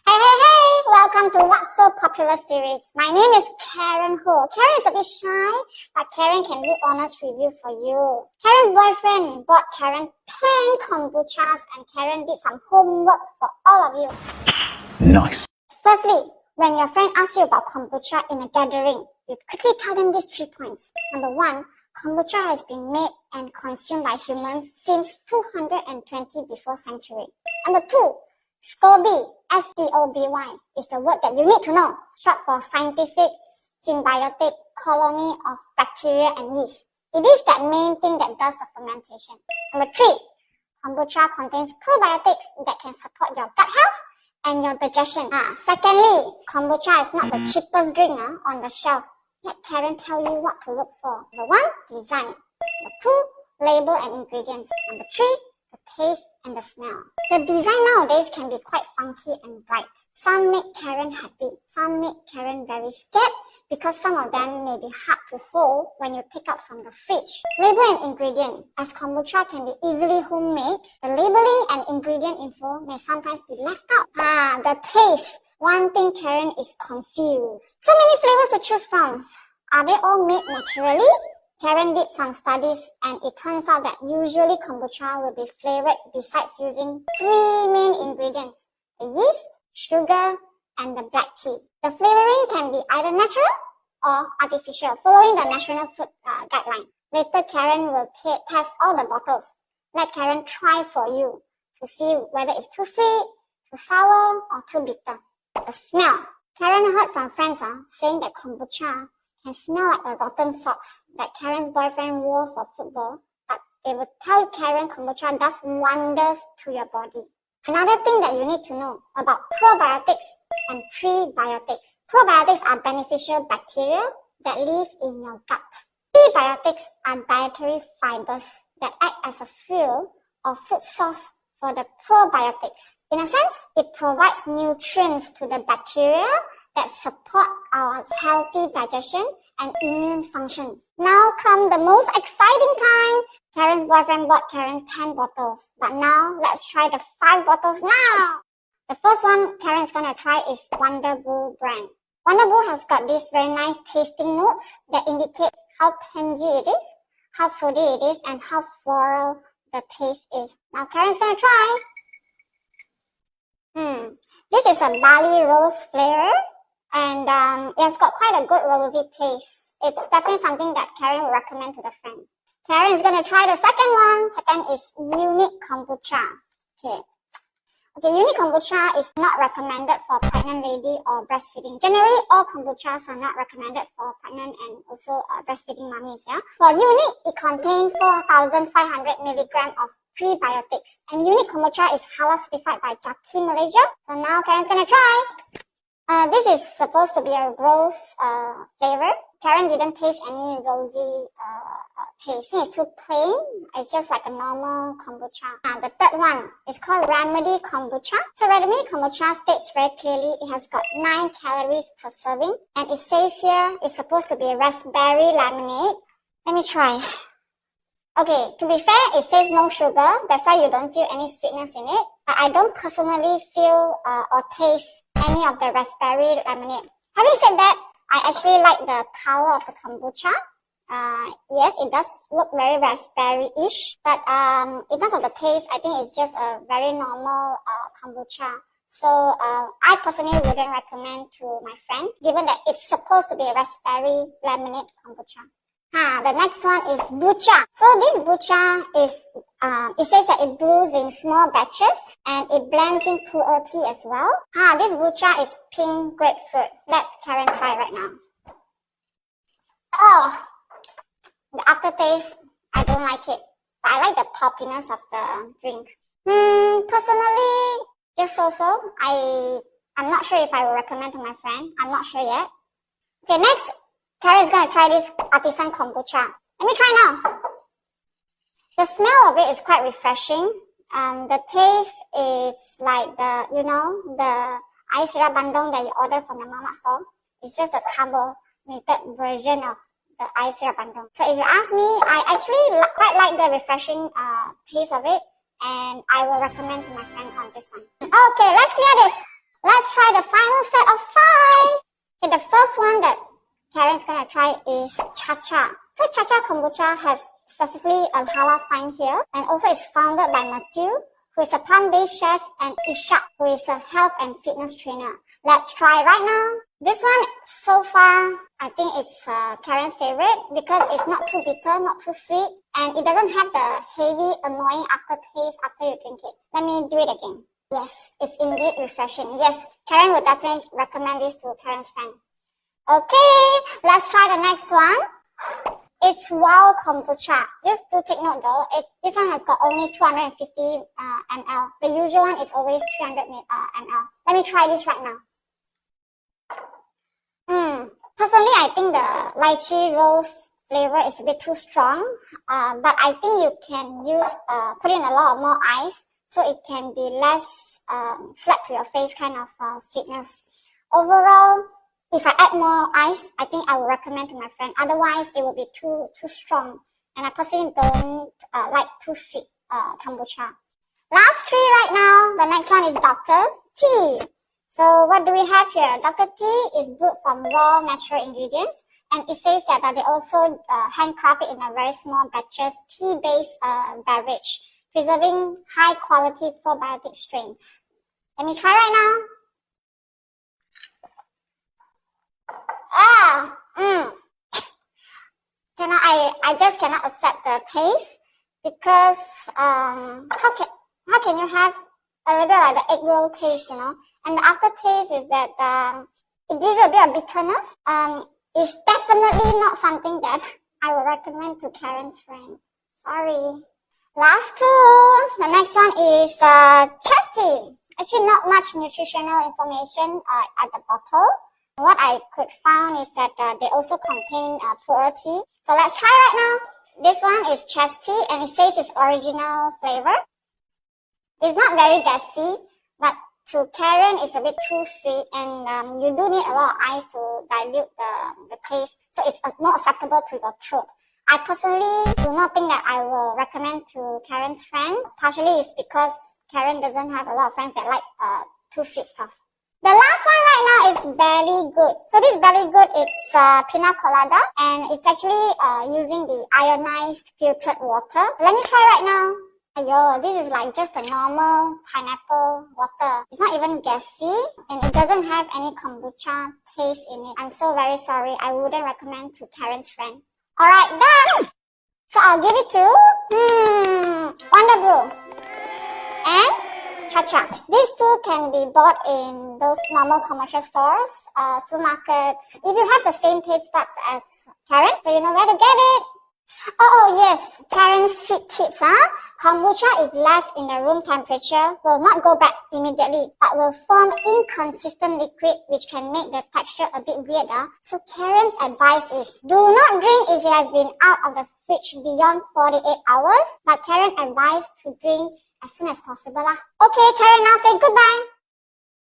Hey! Welcome to What's So Popular series. My name is Karen Ho. Karen is a bit shy, but Karen can do honest review for you. Karen's boyfriend bought Karen 10 kombuchas and Karen did some homework for all of you. Nice. Firstly, when your friend asks you about kombucha in a gathering, you quickly tell them these 3 points. Number 1, kombucha has been made and consumed by humans since 220 before century. Number 2, SCOBY, S-C-O-B-Y, is the word that you need to know, short for scientific symbiotic colony of bacteria and yeast. It is that main thing that does the fermentation. Number 3, kombucha contains probiotics that can support your gut health and your digestion. Secondly, kombucha is not the cheapest drink on the shelf. Let Karen tell you what to look for. Number 1, design. Number 2, label and ingredients. Number 3, the taste and the smell. The design nowadays can be quite funky and bright. Some make Karen happy, some make Karen very scared because some of them may be hard to hold when you take out from the fridge. Label and ingredient. As kombucha can be easily homemade, the labeling and ingredient info may sometimes be left out. The taste. One thing Karen is confused. So many flavors to choose from. Are they all made naturally? Karen did some studies and it turns out that usually kombucha will be flavored besides using 3 main ingredients: the yeast, sugar, and the black tea. The flavoring can be either natural or artificial, following the National Food Guideline. Later, Karen will test all the bottles. Let Karen try for you to see whether it's too sweet, too sour, or too bitter. The smell. Karen heard from friends saying that kombucha can smell like the rotten socks that Karen's boyfriend wore for football, but they would tell Karen kombucha does wonders to your body. Another thing that you need to know about probiotics and prebiotics. Probiotics are beneficial bacteria that live in your gut. Prebiotics are dietary fibers that act as a fuel or food source for the probiotics. In a sense, it provides nutrients to the bacteria that support our healthy digestion and immune function. Now come the most exciting time. Karen's boyfriend bought Karen 10 bottles. But now, let's try the 5 bottles now. The first one Karen's gonna try is Wonder Brew brand. Wonder Brew has got these very nice tasting notes that indicate how tangy it is, how fruity it is, and how floral the taste is. Now Karen's gonna try. This is a barley rose flavor. And it has got quite a good rosy taste. It's definitely something that Karen would recommend to the friend. Karen is going to try the second one. Second is unique kombucha. Okay, unique kombucha is not recommended for pregnant lady or breastfeeding. Generally, all kombuchas are not recommended for pregnant and also breastfeeding mummies. For unique, it contains 4,500 milligrams of prebiotics. And unique kombucha is halal certified by Jaki Malaysia. So now Karen's going to try. This is supposed to be a rose flavor. Karen didn't taste any rosy taste. It's too plain. It's just like a normal kombucha. The third one is called Remedy Kombucha. So Remedy Kombucha states very clearly it has got 9 calories per serving. And it says here it's supposed to be raspberry lemonade. Let me try. Okay, to be fair, it says no sugar. That's why you don't feel any sweetness in it. But I don't personally feel or taste any of the raspberry lemonade. Having said that, I actually like the color of the kombucha. Yes, it does look very raspberry-ish, but in terms of the taste, I think it's just a very normal kombucha. So I personally wouldn't recommend to my friend, given that it's supposed to be a raspberry lemonade kombucha. The next one is Bucha. So this Bucha is, it says that it brews in small batches and it blends in pu'er tea as well. This Bucha is pink grapefruit. Let Karen try right now. Oh, the aftertaste, I don't like it. But I like the poppiness of the drink. Personally, just so-so. I'm not sure if I will recommend to my friend. I'm not sure yet. Okay, next. Karen is going to try this artisan kombucha. Let me try now. The smell of it is quite refreshing. The taste is like the ice syrup bandung that you order from the mama store. It's just a carbonated version of the ice syrup bandung. So if you ask me, I actually quite like the refreshing taste of it. And I will recommend to my friend on this one. Okay, let's clear this. Let's try the final set of 5. Okay, the first one that Karen's gonna try is Cha-Cha. So Cha-Cha Kombucha has specifically a halal sign here, and also it's founded by Matthew, who is a plant-based chef, and Ishak, who is a health and fitness trainer. Let's try right now. This one, so far, I think it's Karen's favorite because it's not too bitter, not too sweet, and it doesn't have the heavy, annoying aftertaste after you drink it. Let me do it again. Yes, it's indeed refreshing. Yes, Karen would definitely recommend this to Karen's friend. Okay, let's try the next one. It's Wow Kombucha. Just do take note though, this one has got only 250 ml. The usual one is always 300 ml. Let me try this right now. Personally, I think the lychee rose flavor is a bit too strong. But I think you can use, put in a lot more ice so it can be less slap to your face kind of sweetness. Overall, if I add more ice, I think I would recommend to my friend. Otherwise, it will be too strong. And I personally don't like too sweet kombucha. Last 3 right now. The next one is Dr. Tea. So what do we have here? Dr. Tea is brewed from raw natural ingredients. And it says that they also handcraft it in a very small batches, tea-based beverage, preserving high-quality probiotic strains. Let me try right now. I just cannot accept the taste because how can you have a little bit like the egg roll taste, you know? And the aftertaste is that it gives you a bit of bitterness. It's definitely not something that I would recommend to Karen's friend. Sorry. Last 2. The next one is chest tea. Actually, not much nutritional information at the bottle. What I could find is that they also contain pu'er tea. So let's try right now. This one is chest tea and it says it's original flavor. It's not very gassy, but to Karen it's a bit too sweet and you do need a lot of ice to dilute the taste. So it's more acceptable to your throat. I personally do not think that I will recommend to Karen's friend. Partially it's because Karen doesn't have a lot of friends that like too sweet stuff. The last one right now is Belly Good. So this Belly Good, it's pina colada and it's actually using the ionized filtered water. Let me try right now. Ayo, this is like just a normal pineapple water. It's not even gassy and it doesn't have any kombucha taste in it. I'm so very sorry. I wouldn't recommend to Karen's friend. Alright, done! So I'll give it to Wonder Brew and Cha-Cha. These 2 can be bought in those normal commercial stores, supermarkets. If you have the same taste buds as Karen, so you know where to get it. Oh yes, Karen's sweet tips, Kombucha, if left in the room temperature, will not go bad immediately, but will form inconsistent liquid which can make the texture a bit weirder. So Karen's advice is, do not drink if it has been out of the fridge beyond 48 hours, but Karen advised to drink as soon as possible. Okay, Karen, now say goodbye.